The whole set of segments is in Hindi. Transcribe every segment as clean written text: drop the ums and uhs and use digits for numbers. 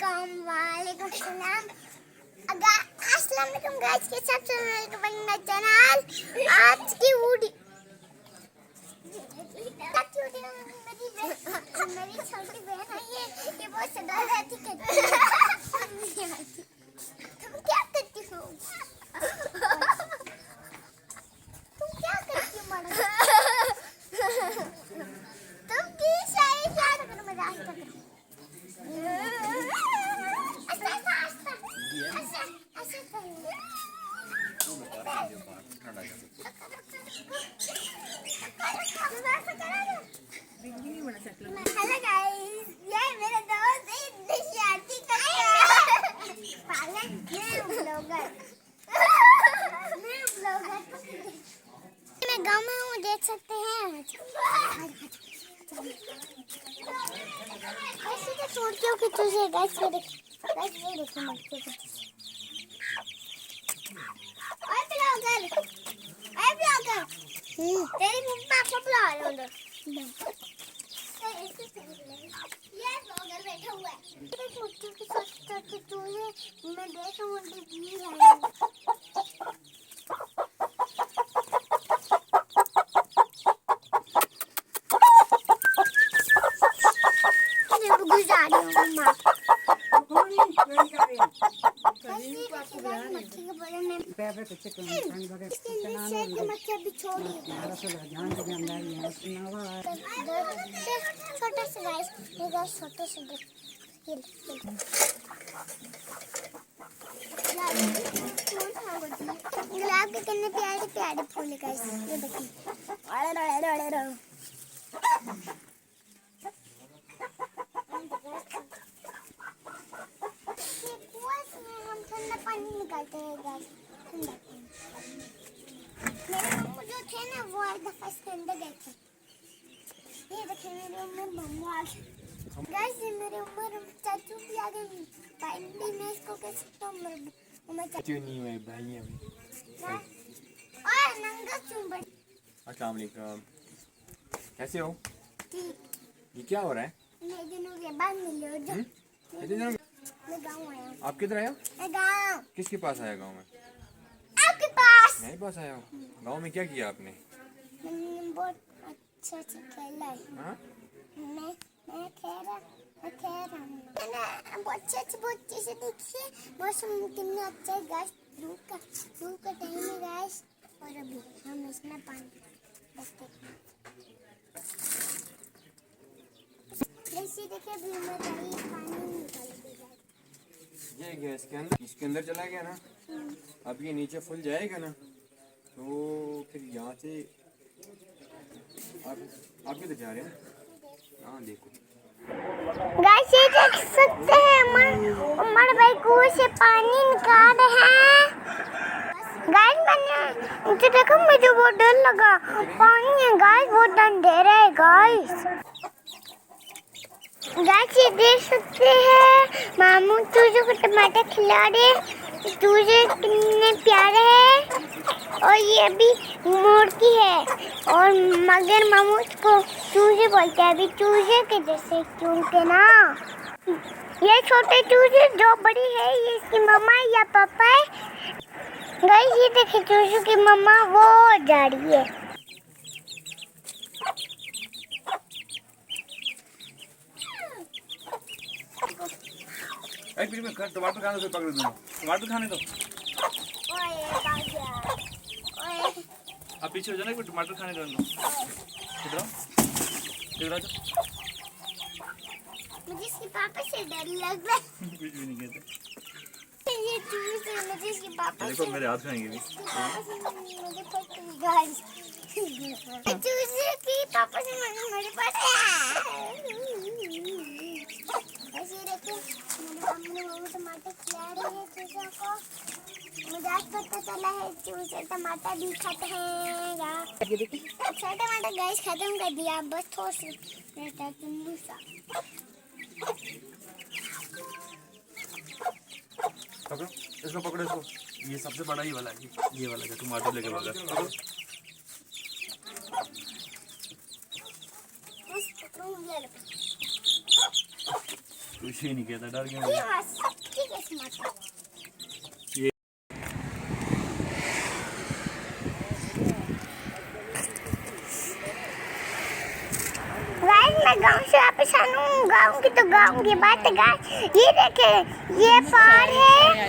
वालेकुम सलाम। अस्सलाम वालेकुम गाइस, के साथ वेलकम चैनल। आज की वीडियो मेरी छोटी बहन है, ये बहुत शरारती करती है। तुम क्या करती हो? तुम क्या करती हो मैडम? तुम की सही क्या कर मजाक कर रही हो? हेलो गाइस, ये मेरा दोस्त है, निशाती करता है। पागल, मैं ब्लॉगर। मैं गांव में हूँ, देख सकते हैं। ऐसे तो छोड़ती हूँ कि तुझे गाइस ये देखो मत के ओए ब्लॉगर तेरी मम्मा को बुला लो उधर। ये ब्लॉगर बैठा हुआ है। मैं सोचती हूँ कि तुझे मैं देखूँ मुझे भी लाएगा। मैं गुजार रही हूँ मम्मा। छोटा सा गाइस, ये गाइस छोटा सा गुलाब के कितने प्यारे प्यारे फूल है गाइस, ये देखिए। हम ठंडा पानी निकालते हैं गाइस, ठंडा पानी। मेरे मम्मी जो थे ना, वो एक दफा इसके अंदर गए थे। ये देखिए मेरे उम्र मम्मा आ गई गाइस, ये मेरे उम्र चाचू भी आ गए। भाई भी मैं इसको कैसे उम्र चाचू नहीं है भाई है ओए नंगा चुंबड़। अस्सलाम वालेकुम, कैसे हो? ठीक। ये क्या हो रहा है? मैं दिनों के बाद मिले हो जो मैं गांव आया हूं। आप किधर आए हो? मैं गांव। किसके पास आया गांव में? आपके पास। मेरे पास आया हो? गांव में क्या किया आपने? मैंने बहुत अच्छा से खेला है। हाँ? मैं खेला मैंने बहुत अच्छे से देखिए। मौसम कितना अच्छा है गाइस, धूप का टाइम है गाइस। और अभी हम इसमें पानी रखते हैं। जैसे देखिए अभी मैं पानी निकाल दूंगा। ये गैस के अंदर, इसके अंदर चला गया ना, अब ये नीचे फुल जाएगा ना, तो फिर यहाँ से आप किधर जा रहे हैं? हाँ देखो गाइस, ये देख सकते हैं उमर भाई कुएं से पानी निकाल रहे हैं। गाइस मैंने मुझे देखो, मुझे बहुत डर लगा। पानी है गाइस, बहुत अंधेरा है गाइस। गाइस ये देख सकते हैं मामू चूजे को टमाटर खिला रहे। चूजे कितने प्यारे हैं। और ये अभी मुर्गी है, और मगर मामू को चूजे बोलते हैं, अभी चूजे के जैसे, क्योंकि ना ये छोटे चूजे जो बड़ी है, ये इसकी मम्मा या पापा है। गाइस ये देखिए चूजों की मम्मा वो जा रही है। एक मिनट में टमाटर खाने दो, पकड़ दूंगा। टमाटर खाने दो। ओए आप पीछे हो जाना, एक टमाटर खाने दो इनको। इधर आओ। मुझे इसके पापा से डर लग रहा है। कुछ भी नहीं कहते। ये चूजे मुझे इसके पापा देखो मेरे हाथ खाएंगे भी। मुझे पकड़ी गाइस। चूजे की पापा से मेरे पास ऐसे देखो, मेरे मम्मी टमाटर खिला रही है चूजों को। मुझे आज पता चला है चूजे टमाटर भी खाते हैं। अच्छा टमाटर गाइस खत्म कर दिया, बस थोड़ा सा रहता है सा। पकड़ो इसको, पकड़ो इसको। ये सबसे बड़ा ही वाला है, ये वाला जो टमाटर लेके भागा। पकड़ो। कुछ भी नहीं कहता, डर गया। ये हाँ, सच्ची किस्मत है। गाइस मैं गांव से वापस आया हूँ। गांव की तो गांव की बात है गाइस। ये देखे, ये पहाड़ है,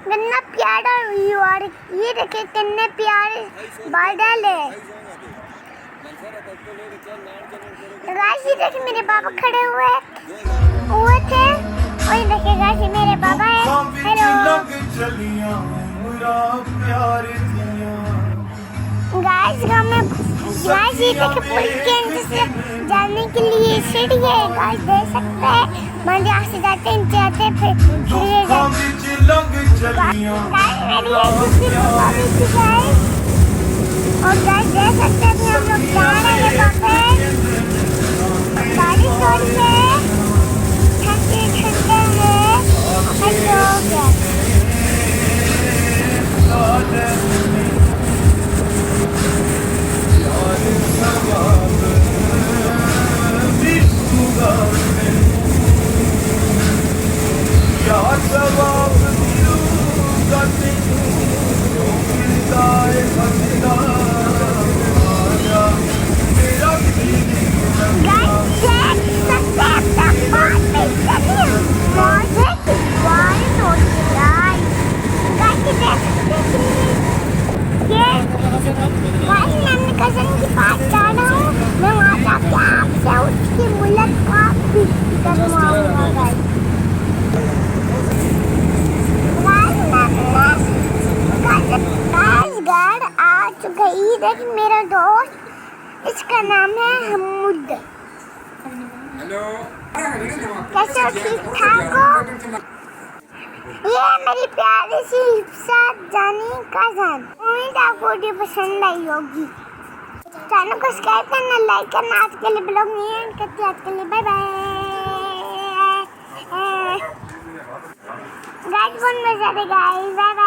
कितना प्यारा व्यू। और ये देखे कितने प्यारे बादल है। गाइस ये देखे मेरे बाबा खड़े हुए थे। और ये देखे गाइस, ये मेरे बाबा है। हेलो गाइस, गाँव में गाइस ये देखे पुल के नीचे से जाने के लिए सीढ़ी है। गाइस देख सकते हैं, हम यहाँ से जाते हैं, नीचे आते हैं, फिर सीढ़ी गाइस। और गाइस देख सकते हैं हम लोग जा रहे हैं वहाँ पे। बारिश हो रही है, ठंडे ठंडे है। हेलो कज़न के पास जा रहा हूँ। मैं वहाँ जाके आपसे उसकी मुलाकात भी करवाऊंगा गाइस। घर आ चुका है। ये देख मेरा दोस्त, इसका नाम है हमुद। हेलो, कैसे हो, ठीक ठाक हो? ये मेरी प्यारी सी हिफ्सा जानी कज़न। उम्मीद आपको वीडियो पसंद आई होगी। चैनल को सब्सक्राइब करना, लाइक करना। आज के लिए ब्लॉग नहीं एंड करते, आज के लिए बाय बाय। गाइस बहुत मजा आया गाइस, बाय बाय।